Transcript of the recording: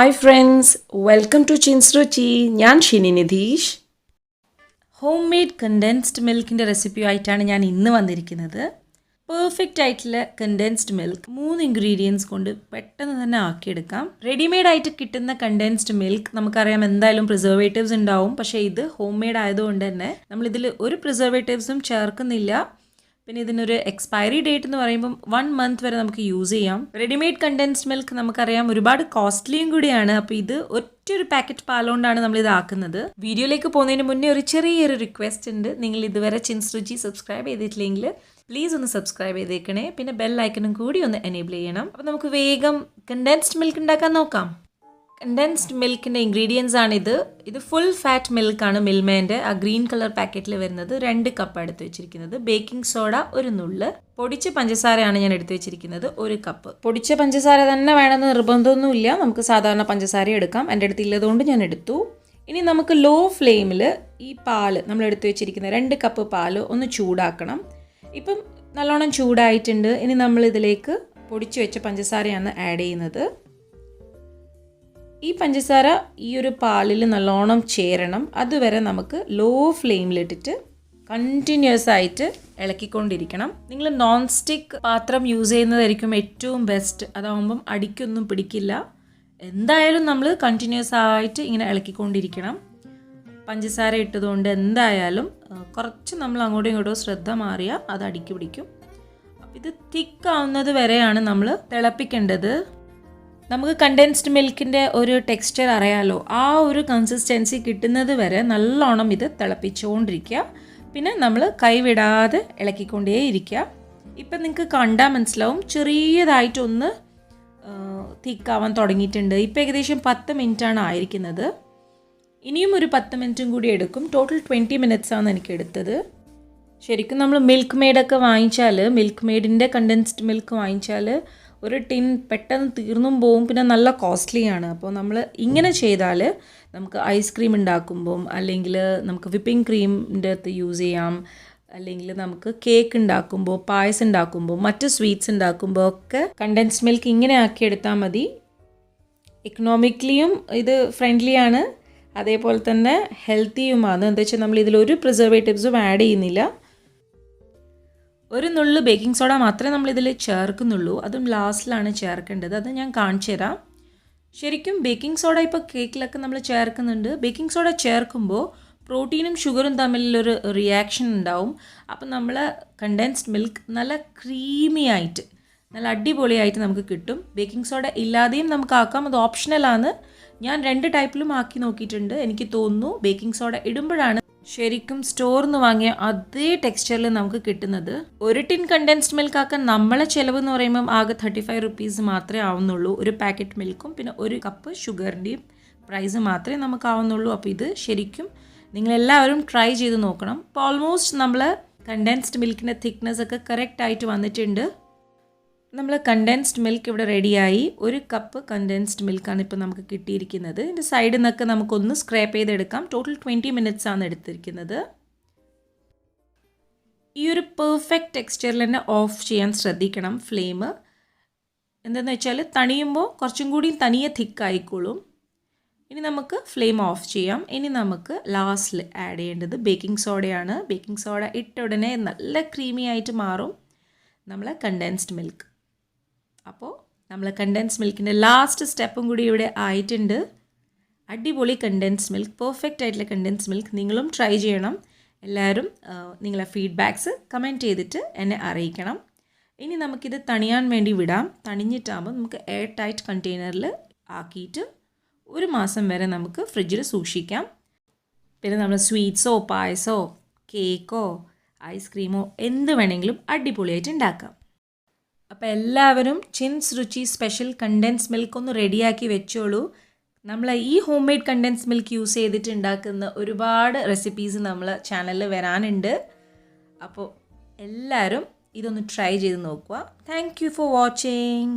Hi friends, welcome to Ruchi. ഞാൻ Shini Nidheesh. Home made condensed മിൽക്കിൻ്റെ റെസിപ്പിയായിട്ടാണ് ഞാൻ ഇന്ന് വന്നിരിക്കുന്നത്. പെർഫെക്റ്റ് ആയിട്ടുള്ള കണ്ടൻസ്ഡ് മിൽക്ക് 3 ഇൻഗ്രീഡിയൻസ് കൊണ്ട് പെട്ടെന്ന് തന്നെ ആക്കിയെടുക്കാം. റെഡിമെയ്ഡ് ആയിട്ട് കിട്ടുന്ന കണ്ടൻസ്ഡ് മിൽക്ക് നമുക്കറിയാം എന്തായാലും പ്രിസർവേറ്റീവ്സ് ഉണ്ടാവും. പക്ഷേ ഇത് ഹോം മെയ്ഡ് ആയതുകൊണ്ട് തന്നെ നമ്മളിതിൽ ഒരു പ്രിസർവേറ്റീവ്സും ചേർക്കുന്നില്ല. പിന്നെ ഇതിനൊരു എക്സ്പയറി ഡേറ്റ് എന്ന് പറയുമ്പം 1 month വരെ നമുക്ക് യൂസ് ചെയ്യാം. റെഡിമെയ്ഡ് കണ്ടൻസ്ഡ് മിൽക്ക് നമുക്കറിയാം ഒരുപാട് കോസ്റ്റ്ലിയും കൂടിയാണ്. അപ്പോൾ ഇത് ഒറ്റൊരു പാക്കറ്റ് പാലുകൊണ്ടാണ് നമ്മൾ ഇത് ആക്കുന്നത്. വീഡിയോയിലേക്ക് പോകുന്നതിന് മുന്നേ ഒരു ചെറിയൊരു റിക്വസ്റ്റ് ഉണ്ട്. നിങ്ങൾ ഇതുവരെ റുചി സബ്സ്ക്രൈബ് ചെയ്തിട്ടില്ലെങ്കിൽ പ്ലീസ് ഒന്ന് സബ്സ്ക്രൈബ് ചെയ്തേക്കണേ. പിന്നെ ബെൽ ഐക്കണും കൂടി ഒന്ന് എനേബിൾ ചെയ്യണം. അപ്പോൾ നമുക്ക് വേഗം കണ്ടൻസ്ഡ് മിൽക്ക് ഉണ്ടാക്കാൻ നോക്കാം. കണ്ടൻസ്ഡ് മിൽക്കിൻ്റെ ഇൻഗ്രീഡിയൻസ് ആണിത്. ഇത് ഫുൾ ഫാറ്റ് മിൽക്കാണ് മിൽമേൻ്റെ ആ ഗ്രീൻ കളർ പാക്കറ്റിൽ വരുന്നത്. 2 കപ്പ് എടുത്ത് വെച്ചിരിക്കുന്നത്. ബേക്കിംഗ് സോഡ 1 നുള്ള്. പൊടിച്ച പഞ്ചസാരയാണ് ഞാൻ എടുത്ത് വെച്ചിരിക്കുന്നത് 1 കപ്പ്. പൊടിച്ച പഞ്ചസാര തന്നെ വേണമെന്ന് നിർബന്ധമൊന്നുമില്ല. നമുക്ക് സാധാരണ പഞ്ചസാര എടുക്കാം. എൻ്റെ അടുത്ത് ഇല്ലതുകൊണ്ട് ഞാൻ എടുത്തു. ഇനി നമുക്ക് ലോ ഫ്ലെയിമിൽ ഈ പാല് നമ്മൾ എടുത്ത് വെച്ചിരിക്കുന്ന 2 കപ്പ് പാല് ഒന്ന് ചൂടാക്കണം. ഇപ്പം നല്ലോണം ചൂടായിട്ടുണ്ട്. ഇനി നമ്മൾ ഇതിലേക്ക് പൊടിച്ചു വെച്ച പഞ്ചസാരയാണ് ആഡ് ചെയ്യുന്നത്. ഈ പഞ്ചസാര ഈ ഒരു പാലിൽ നല്ലോണം ചേരണം. അതുവരെ നമുക്ക് ലോ ഫ്ലെയിമിലിട്ടിട്ട് കണ്ടിന്യൂസ് ആയിട്ട് ഇളക്കിക്കൊണ്ടിരിക്കണം. നിങ്ങൾ നോൺ സ്റ്റിക്ക് പാത്രം യൂസ് ചെയ്യുന്നതായിരിക്കും ഏറ്റവും ബെസ്റ്റ്. അതാവുമ്പം അടിക്കൊന്നും പിടിക്കില്ല. എന്തായാലും നമ്മൾ കണ്ടിന്യൂസ് ആയിട്ട് ഇങ്ങനെ ഇളക്കിക്കൊണ്ടിരിക്കണം. പഞ്ചസാര ഇട്ടതുകൊണ്ട് എന്തായാലും കുറച്ച് നമ്മൾ അങ്ങോട്ടും ഇങ്ങോട്ടും ശ്രദ്ധ മാറിയാൽ അത് അടിക്ക് പിടിക്കും. അപ്പം ഇത് തിക്കാവുന്നത് വരെയാണ് നമ്മൾ തിളപ്പിക്കേണ്ടത്. നമുക്ക് കണ്ടൻസ്ഡ് മിൽക്കിൻ്റെ ഒരു ടെക്സ്ചർ അറിയാമല്ലോ. ആ ഒരു കൺസിസ്റ്റൻസി കിട്ടുന്നത് വരെ നല്ലോണം ഇത് തിളപ്പിച്ചുകൊണ്ടിരിക്കുക. പിന്നെ നമ്മൾ കൈവിടാതെ ഇളക്കിക്കൊണ്ടേ ഇരിക്കുക. ഇപ്പം നിങ്ങൾക്ക് കണ്ടാൽ മനസ്സിലാവും ചെറിയതായിട്ടൊന്ന് തിക്കാവാൻ തുടങ്ങിയിട്ടുണ്ട്. ഇപ്പം ഏകദേശം 10 മിനിറ്റാണ് ആയിരിക്കുന്നത്. ഇനിയും ഒരു 10 മിനിറ്റും കൂടി എടുക്കും. ടോട്ടൽ 20 മിനിറ്റ്സാണ് എനിക്ക് എടുത്തത്. ശരിക്കും നമ്മൾ മിൽക്ക് മെയ്ഡൊക്കെ വാങ്ങിച്ചാൽ മിൽക്ക് മെയ്ഡിൻ്റെ കണ്ടൻസ്ഡ് മിൽക്ക് വാങ്ങിച്ചാൽ ഒരു ടിൻ പെട്ടെന്ന് തീർന്നും പോവും. പിന്നെ നല്ല കോസ്റ്റ്ലിയാണ്. അപ്പോൾ നമ്മൾ ഇങ്ങനെ ചെയ്താൽ നമുക്ക് ഐസ്ക്രീം ഉണ്ടാക്കുമ്പം അല്ലെങ്കിൽ നമുക്ക് വിപ്പിംഗ് ക്രീമിൻ്റെ അകത്ത് യൂസ് ചെയ്യാം. അല്ലെങ്കിൽ നമുക്ക് കേക്ക് ഉണ്ടാക്കുമ്പോൾ പായസം ഉണ്ടാക്കുമ്പോൾ മറ്റ് സ്വീറ്റ്സ് ഉണ്ടാക്കുമ്പോൾ ഒക്കെ കണ്ടൻസ്ഡ് മിൽക്ക് ഇങ്ങനെ ആക്കിയെടുത്താൽ മതി. ഇക്കണോമിക്കലിയും ഇത് ഫ്രണ്ട്ലിയാണ്, അതേപോലെ തന്നെ ഹെൽത്തിയുമാണ്. എന്താ വെച്ചാൽ നമ്മൾ ഇതിലൊരു പ്രിസർവേറ്റീവ്സും ആഡ് ചെയ്യുന്നില്ല. 1 നുള്ള് ബേക്കിംഗ് സോഡ മാത്രമേ നമ്മളിതിൽ ചേർക്കുന്നുള്ളൂ. അതും ലാസ്റ്റിലാണ് ചേർക്കേണ്ടത്. അത് ഞാൻ കാണിച്ചു തരാം. ശരിക്കും ബേക്കിംഗ് സോഡ ഇപ്പോൾ കേക്കിലൊക്കെ നമ്മൾ ചേർക്കുന്നുണ്ട്. ബേക്കിംഗ് സോഡ ചേർക്കുമ്പോൾ പ്രോട്ടീനും ഷുഗറും തമ്മിലൊരു റിയാക്ഷൻ ഉണ്ടാവും. അപ്പം നമ്മൾ കണ്ടൻസ്ഡ് മിൽക്ക് നല്ല ക്രീമി ആയിട്ട് നല്ല അടിപൊളിയായിട്ട് നമുക്ക് കിട്ടും. ബേക്കിംഗ് സോഡ ഇല്ലാതെയും നമുക്ക് ആക്കാം. അത് ഓപ്ഷണലാണ്. ഞാൻ 2 ടൈപ്പിലും ആക്കി നോക്കിയിട്ടുണ്ട്. എനിക്ക് തോന്നുന്നു ബേക്കിംഗ് സോഡ ഇടുമ്പോഴാണ് ശരിക്കും സ്റ്റോറിൽ നിന്ന് വാങ്ങിയ അതേ ടെക്സ്ചറിൽ നമുക്ക് കിട്ടുന്നത്. 1 ടിൻ കണ്ടൻസ്ഡ് മിൽക്ക് ആക്കാൻ നമ്മളെ ചിലവ് എന്ന് പറയുമ്പം ആകെ 35 റുപ്പീസ് മാത്രമേ ആവുന്നുള്ളൂ. ഒരു പാക്കറ്റ് മിൽക്കും പിന്നെ 1 കപ്പ് ഷുഗറിൻ്റെയും പ്രൈസ് മാത്രമേ നമുക്ക് ആവുന്നുള്ളൂ. അപ്പോൾ ഇത് ശരിക്കും നിങ്ങളെല്ലാവരും ട്രൈ ചെയ്ത് നോക്കണം. ഇപ്പോൾ ഓൾമോസ്റ്റ് നമ്മൾ കണ്ടൻസ്ഡ് മിൽക്കിൻ്റെ തിക്നെസ് ഒക്കെ കറക്റ്റായിട്ട് വന്നിട്ടുണ്ട്. നമ്മൾ കണ്ടൻസ്ഡ് മിൽക്ക് ഇവിടെ റെഡിയായി. 1 കപ്പ് കണ്ടൻസ്ഡ് മിൽക്കാണ് ഇപ്പോൾ നമുക്ക് കിട്ടിയിരിക്കുന്നത്. ഇതിൻ്റെ സൈഡിൽ നിന്നൊക്കെ നമുക്കൊന്ന് സ്ക്രാപ്പ് ചെയ്തെടുക്കാം. ടോട്ടൽ 20 മിനിറ്റ്സ് ആണ് എടുത്തിരിക്കുന്നത്. ഈ ഒരു പെർഫെക്റ്റ് ടെക്സ്ചറിൽ തന്നെ ഓഫ് ചെയ്യാൻ ശ്രദ്ധിക്കണം ഫ്ലെയിം. എന്താണെന്ന് വെച്ചാൽ തണിയുമ്പോൾ കുറച്ചും കൂടി തനിയെ തിക്കായിക്കോളും. ഇനി നമുക്ക് ഫ്ലെയിം ഓഫ് ചെയ്യാം. ഇനി നമുക്ക് ലാസ്റ്റിൽ ആഡ് ചെയ്യേണ്ടത് ബേക്കിംഗ് സോഡയാണ്. ബേക്കിംഗ് സോഡ ഇട്ട ഉടനെ നല്ല ക്രീമി ആയിട്ട് മാറും നമ്മളെ കണ്ടൻസ്ഡ് മിൽക്ക്. അപ്പോൾ നമ്മൾ കണ്ടൻസ്ഡ് മിൽക്കിൻ്റെ ലാസ്റ്റ് സ്റ്റെപ്പും കൂടി ഇവിടെ ആയിട്ടുണ്ട്. അടിപൊളി കണ്ടൻസ്ഡ് മിൽക്ക്, പെർഫെക്റ്റ് ആയിട്ടുള്ള കണ്ടൻസ്ഡ് മിൽക്ക്. നിങ്ങളും ട്രൈ ചെയ്യണം. എല്ലാവരും നിങ്ങളെ ഫീഡ്ബാക്ക്സ് കമൻറ്റ് ചെയ്തിട്ട് എന്നെ അറിയിക്കണം. ഇനി നമുക്കിത് തണിയാൻ വേണ്ടി വിടാം. തണിഞ്ഞിട്ടാകുമ്പോൾ നമുക്ക് എയർ ടൈറ്റ് കണ്ടെയ്നറിൽ ആക്കിയിട്ട് 1 മാസം വരെ നമുക്ക് ഫ്രിഡ്ജിൽ സൂക്ഷിക്കാം. പിന്നെ നമ്മൾ സ്വീറ്റ്സോ പായസമോ കേക്കോ ഐസ്ക്രീമോ എന്ത് വേണമെങ്കിലും അടിപൊളിയായിട്ട് ഉണ്ടാക്കാം. അപ്പോൾ എല്ലാവരും റുച്ചി സ്പെഷ്യൽ കണ്ടൻസ്ഡ് മിൽക്ക് ഒന്ന് റെഡിയാക്കി വെച്ചോളൂ. നമ്മൾ ഈ home made condensed milk use ചെയ്തിട്ട് ഉണ്ടാക്കുന്ന ഒരുപാട് റെസിപ്പീസ് നമ്മൾ ചാനലിൽ വരാനുണ്ട്. അപ്പോൾ എല്ലാവരും ഇതൊന്ന് ട്രൈ ചെയ്ത് നോക്കുക. Thank you for watching.